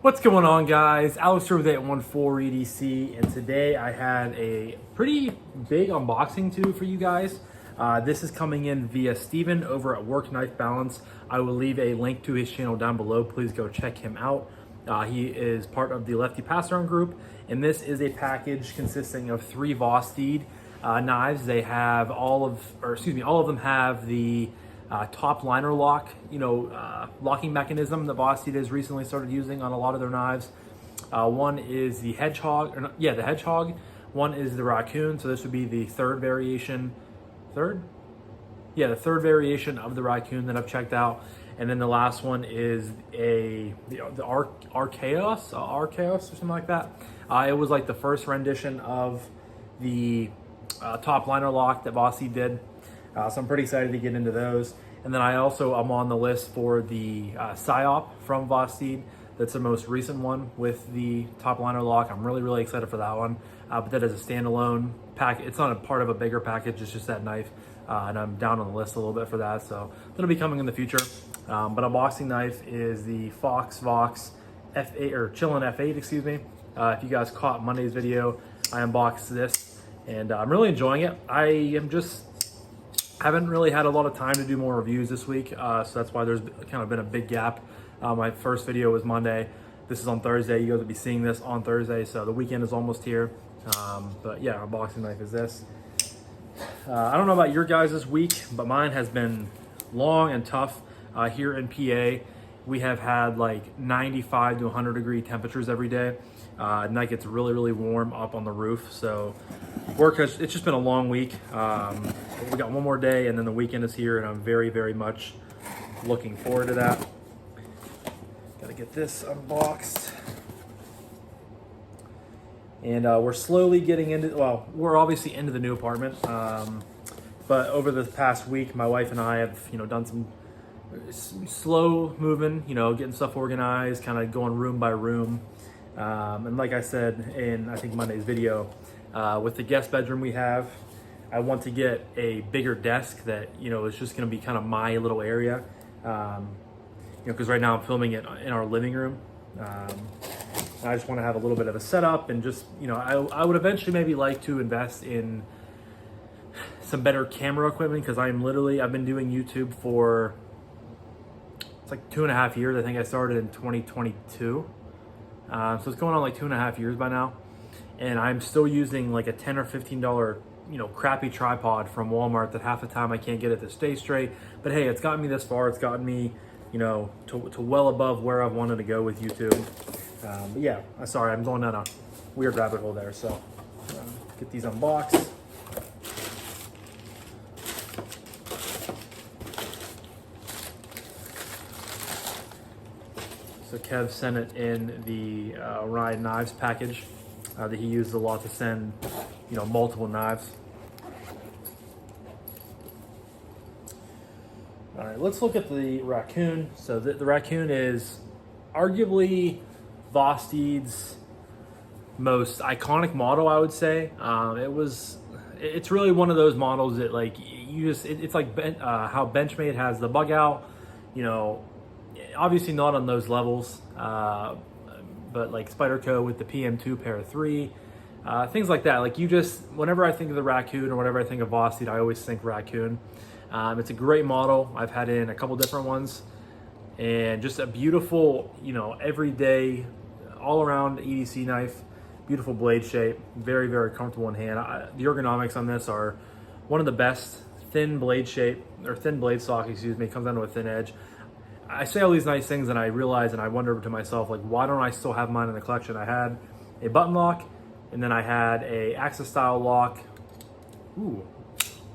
What's going on, guys? Alex here with 814 EDC, and today I had a pretty big unboxing to do for you guys. This is coming in via Steven over at Work Knife Balance. I will leave a link to his channel down below. Please go check him out. He is part of the Lefty passaround group, and this is a package consisting of 3 Vosteed knives. They have all of them have the top liner lock, locking mechanism that Vosteed has recently started using on a lot of their knives. One is the hedgehog, the hedgehog. One is the raccoon, so this would be the third variation. The third variation of the raccoon that I've checked out. And then the last one is the Archaeos or something like that. It was like the first rendition of the top liner lock that Vosteed did. So I'm pretty excited to get into those. And then I'm on the list for the PSYOP from Vosteed. That's the most recent one with the top liner lock. I'm really excited for that one. But that is a standalone pack. It's not a part of a bigger package, it's just that knife. And I'm down on the list a little bit for that. So that'll be coming in the future. But unboxing knife is the Vox F8 or Chillin' F8, excuse me. If you guys caught Monday's video, I unboxed this and I'm really enjoying it. I haven't really had a lot of time to do more reviews this week, so that's why there's kind of been a big gap. My first video was Monday. This is on Thursday. You guys will be seeing this on Thursday, so the weekend is almost here. But yeah, unboxing knife is this. I don't know about your guys this week, but mine has been long and tough. Here in PA, we have had like 95 to 100 degree temperatures every day. Night gets really warm up on the roof, so it's just been a long week. We got one more day and then the weekend is here, and I'm very much looking forward to that. Gotta get this unboxed. And we're slowly getting into, we're obviously into the new apartment. But over the past week, my wife and I have, done some slow moving, getting stuff organized, kind of going room by room. And like I said in, I think, Monday's video, with the guest bedroom we have, I want to get a bigger desk that, is just going to be kind of my little area. Because right now I'm filming it in our living room. I just want to have a little bit of a setup and just, I would eventually maybe like to invest in some better camera equipment, because I've been doing YouTube for, it's like 2.5 years. I think I started in 2022. So it's going on like 2.5 years by now. And I'm still using like a $10 or $15, crappy tripod from Walmart that half the time I can't get it to stay straight. But hey, it's gotten me this far. It's gotten me, to well above where I've wanted to go with YouTube. But yeah, sorry, I'm going down a weird rabbit hole there. So get these unboxed. So Kev sent it in the Ryan Knives package that he uses a lot to send, multiple knives. All right, let's look at the raccoon. So the raccoon is arguably Vosteed's most iconic model, I would say. It's really one of those models that it's like how Benchmade has the bug out, obviously not on those levels, but like Spyderco with the PM2 Para 3, things like that. Whenever I think of the raccoon or whenever I think of Vosteed, I always think raccoon. It's a great model. I've had in a couple different ones, and just a beautiful, everyday, all around EDC knife, beautiful blade shape, very comfortable in hand. The ergonomics on this are one of the best. Thin blade shape, or thin blade stock, excuse me, comes down to a thin edge. I say all these nice things and I realize, and I wonder to myself, why don't I still have mine in the collection? I had a button lock, and then I had a Axis style lock. Ooh,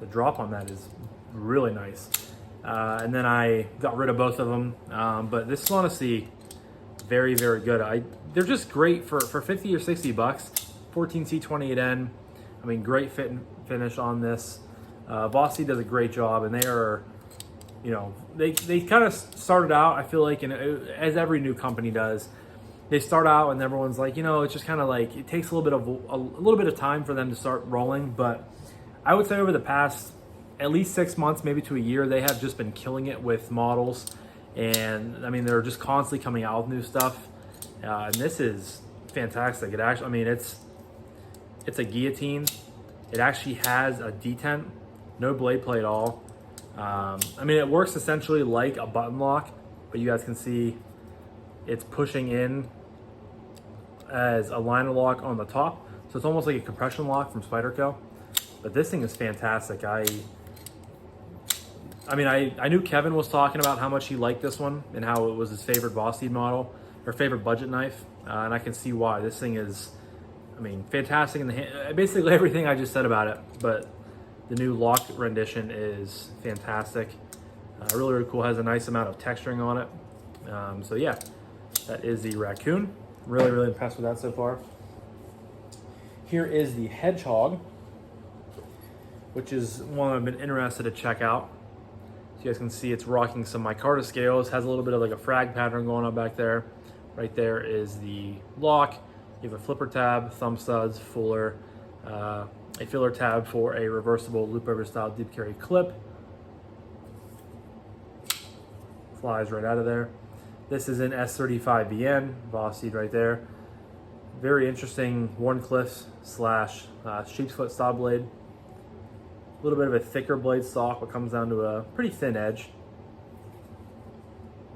the drop on that is really nice. And then I got rid of both of them. But this is honestly very good. They're just great for 50 or 60 bucks. 14C28N. I mean, great fit and finish on this. Vosteed does a great job, and they are, they kind of started out, I feel like, as every new company does, they start out and everyone's like, it's just kind of like, it takes a little bit of time for them to start rolling. But I would say over the past at least 6 months, maybe to a year, they have just been killing it with models. And I mean, they're just constantly coming out with new stuff. And this is fantastic. It actually, I mean, it's a guillotine. It actually has a detent, no blade play at all. I mean, it works essentially like a button lock, but you guys can see it's pushing in as a liner lock on the top. So it's almost like a compression lock from Spyderco. But this thing is fantastic. I mean, I knew Kevin was talking about how much he liked this one and how it was his favorite Vosteed model, or favorite budget knife. And I can see why. This thing is, I mean, fantastic in the hand. Basically everything I just said about it, but the new lock rendition is fantastic. Really, really cool. Has a nice amount of texturing on it. So yeah, that is the raccoon. Really, really impressed with that so far. Here is the hedgehog, which is one I've been interested to check out. So you guys can see it's rocking some micarta scales. Has a little bit of like a frag pattern going on back there. Right there is the lock. You have a flipper tab, thumb studs, fuller, a filler tab for a reversible loop over style deep carry clip. Flies right out of there. This is an S35VN, Vosteed right there. Very interesting Warncliffe slash sheep's foot style blade. A little bit of a thicker blade stock, but comes down to a pretty thin edge.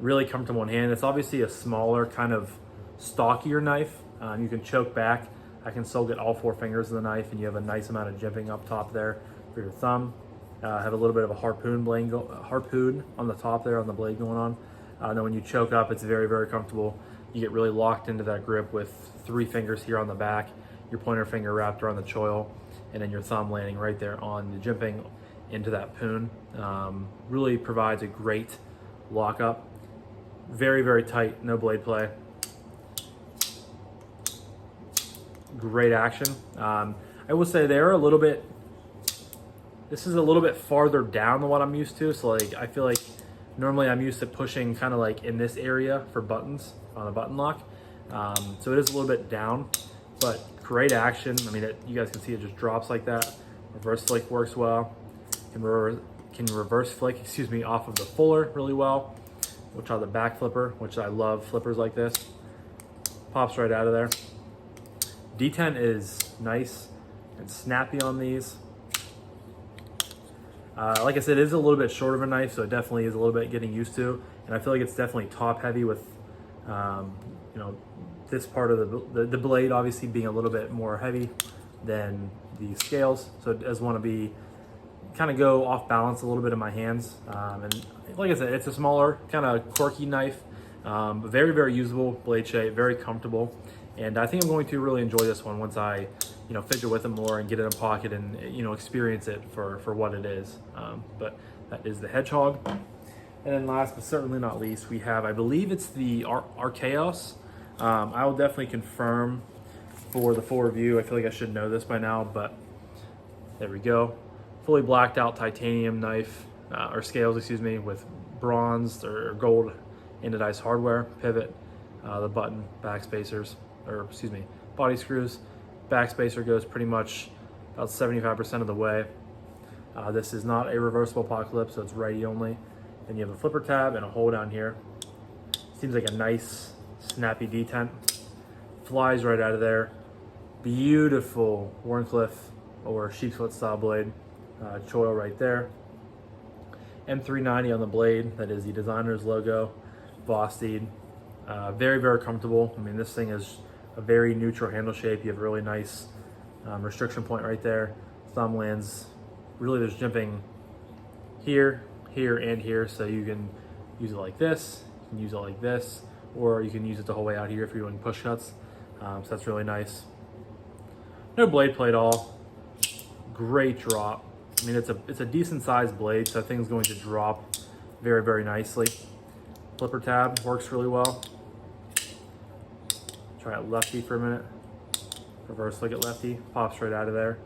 Really comfortable in hand. It's obviously a smaller, kind of stockier knife. You can choke back. I can still get all 4 fingers of the knife, and you have a nice amount of jimping up top there for your thumb. Have a little bit of a harpoon on the top there on the blade going on. And then when you choke up, it's very, very comfortable. You get really locked into that grip with 3 fingers here on the back, your pointer finger wrapped around the choil, and then your thumb landing right there on the jimping into that poon. Really provides a great lockup. Very, very tight, no blade play. Great action. I will say they're a little bit, this is a little bit farther down than what I'm used to. So like, I feel like normally I'm used to pushing kind of like in this area for buttons on a button lock. So it is a little bit down, but great action. I mean, you guys can see it just drops like that. Reverse flick works well. Can reverse flick, excuse me, off of the fuller really well. We'll try the back flipper, which I love flippers like this. Pops right out of there. Detent is nice and snappy on these. Like I said, it is a little bit short of a knife, so it definitely is a little bit getting used to. And I feel like it's definitely top heavy with, you know, this part of the blade obviously being a little bit more heavy than the scales. So it does want to be, kind of go off balance a little bit in my hands. And like I said, it's a smaller, kind of quirky knife. Very, very usable blade shape, very comfortable. And I think I'm going to really enjoy this one once I, you know, fidget with it more and get it in a pocket and, you know, experience it for what it is. But that is the hedgehog. And then last but certainly not least, we have, I believe it's the Archaeos. I will definitely confirm for the full review. I feel like I should know this by now, but there we go. Fully blacked out titanium knife, or scales, excuse me, with bronze or gold anodized hardware, pivot, the button, back spacers, or excuse me, body screws. Back spacer goes pretty much about 75% of the way. This is not a reversible pocket clip, so it's righty only. Then you have a flipper tab and a hole down here. Seems like a nice, snappy detent. Flies right out of there. Beautiful Warncliffe or sheep's foot style blade. Choil right there. M390 on the blade. That is the designer's logo. Vosteed. Very, very comfortable. I mean, this thing is a very neutral handle shape. You have a really nice restriction point right there. Thumb lands. Really, there's jimping here, here, and here. So you can use it like this. You can use it like this. Or you can use it the whole way out here if you're doing push cuts. So that's really nice. No blade play at all. Great drop. I mean, it's a decent sized blade, so that thing's going to drop very, very nicely. Flipper tab works really well. Try out Lefty for a minute. Reverse look at Lefty, pops right out of there.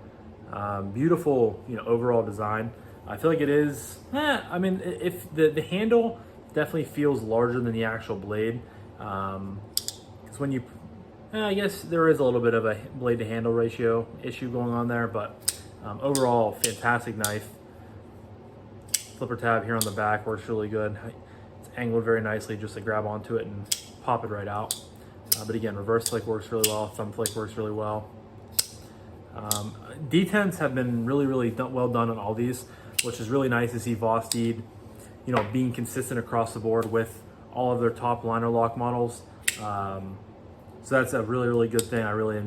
Beautiful, you know, overall design. I feel like it is, I mean, if the handle definitely feels larger than the actual blade. Because when you, I guess there is a little bit of a blade to handle ratio issue going on there, but overall, fantastic knife. Flipper tab here on the back works really good. It's angled very nicely just to grab onto it and pop it right out. But again, reverse flick works really well. Thumb flick works really well. D10s have been really well done on all these, which is really nice to see Vosteed, you know, being consistent across the board with all of their top liner lock models. So that's a really good thing. I really,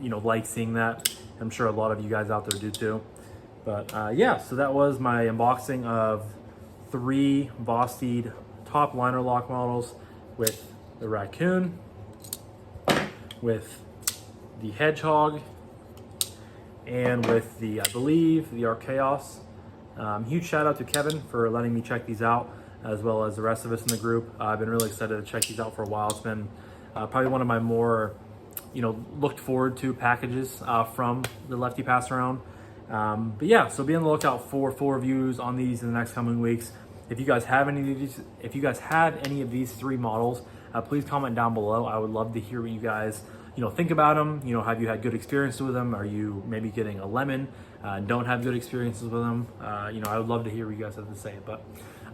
you know, like seeing that. I'm sure a lot of you guys out there do too. But yeah, so that was my unboxing of 3 Vosteed top liner lock models with the raccoon, with the hedgehog, and with the, I believe, the Archaeos. Huge shout out to Kevin for letting me check these out, as well as the rest of us in the group. I've been really excited to check these out for a while. It's been probably one of my more, you know, looked forward to packages from the Lefty pass around. But yeah, so be on the lookout for full reviews on these in the next coming weeks. If you guys have any of these, if you guys have any of these 3 models, please comment down below. I would love to hear what you guys, you know, think about them. You know, have you had good experiences with them? Are you maybe getting a lemon? Don't have good experiences with them? You know, I would love to hear what you guys have to say. But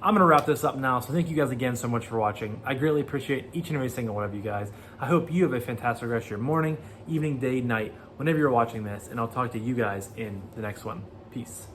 I'm gonna wrap this up now. So thank you guys again so much for watching. I greatly appreciate each and every single one of you guys. I hope you have a fantastic rest of your morning, evening, day, night, whenever you're watching this. And I'll talk to you guys in the next one. Peace.